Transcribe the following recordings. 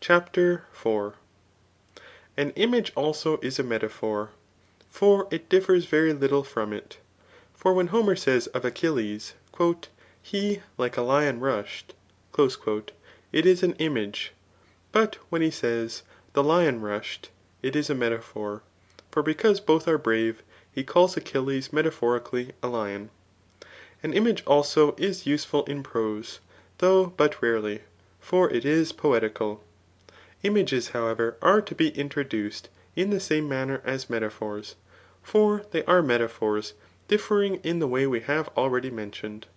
CHAPTER 4. An image also is a metaphor, for it differs very little from it. For when Homer says of Achilles, He like a lion rushed, it is an image ; but when he says, the lion rushed, it is a metaphor ; for because both are brave, he calls Achilles metaphorically a lion. An image also is useful in prose, though but rarely, for it is poetical. Images, however, are to be introduced in the same manner as metaphors ; for they are metaphors, differing in the way we have already mentioned.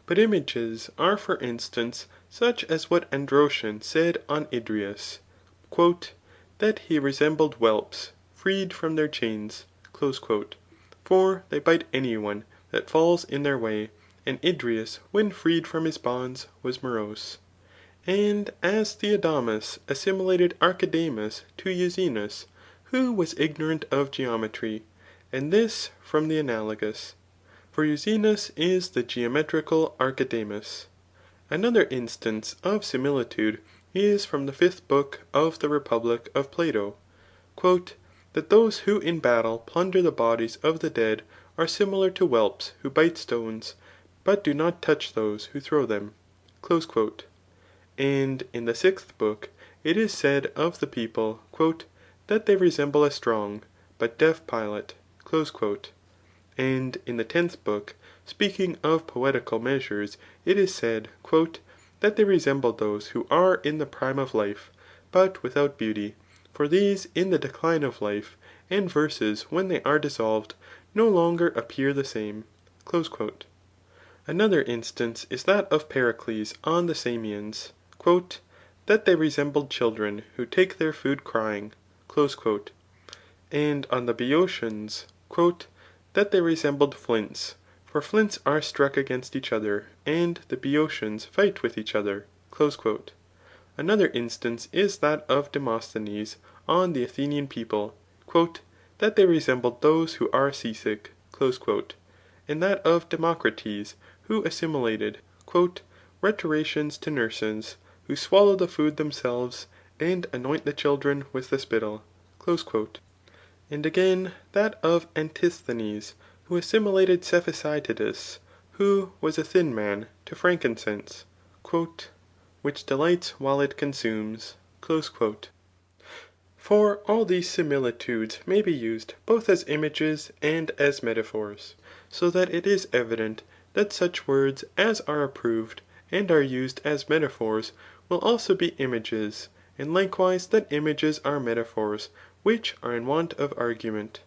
But images are for instance such as what Androtion said on Idrieus, That he resembled whelps freed from their chains ;" for they bite any one that falls in their way, and Idrieus when freed from his bonds was morose. And as Theodamas assimilated Archidamus to Euxenus, who was ignorant of geometry, and this from the analogous ; for Euxenus is the geometrical Archidamus. Another instance of similitude is from the 5th book of the Republic of Plato, That those who in battle plunder the bodies of the dead are similar to whelps who bite stones, but do not touch those who throw them. And in the 6th book it is said of the people, That they resemble a strong, but deaf pilot. And in the 10th book, speaking of poetical measures, it is said, That they resemble those who are in the prime of life, but without beauty ; for these in the decline of life, and verses when they are dissolved, no longer appear the same. Another instance is that of Pericles on the Samians, That they resembled children who take their food crying. And on the Boeotians, That they resembled flints, for flints are struck against each other, and the Boeotians fight with each other. Another instance is that of Demosthenes on the Athenian people, That they resembled those who are sea sick. And that of Democritus, who assimilated Rhetoricians to nurses, who swallow the food themselves, and anoint the children with the spittle. And again, that of Antisthenes, who assimilated Cephisytidas, who was a thin man, to frankincense, Which delights while it consumes. For all these similitudes may be used both as images and as metaphors ; so that it is evident that such words as are approved and are used as metaphors will also be images, and likewise that images are metaphors which are in want of argument.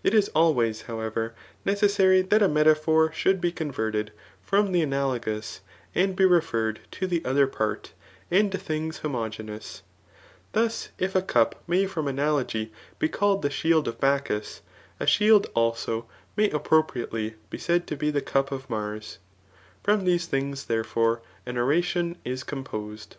It is always, however, necessary that a metaphor should be converted from the analogous, and be referred to the other part, and to things homogeneous. Thus if a cup may from analogy be called the shield of Bacchus, a shield also may appropriately be said to be the cup of Mars. From these things, therefore, an oration is composed.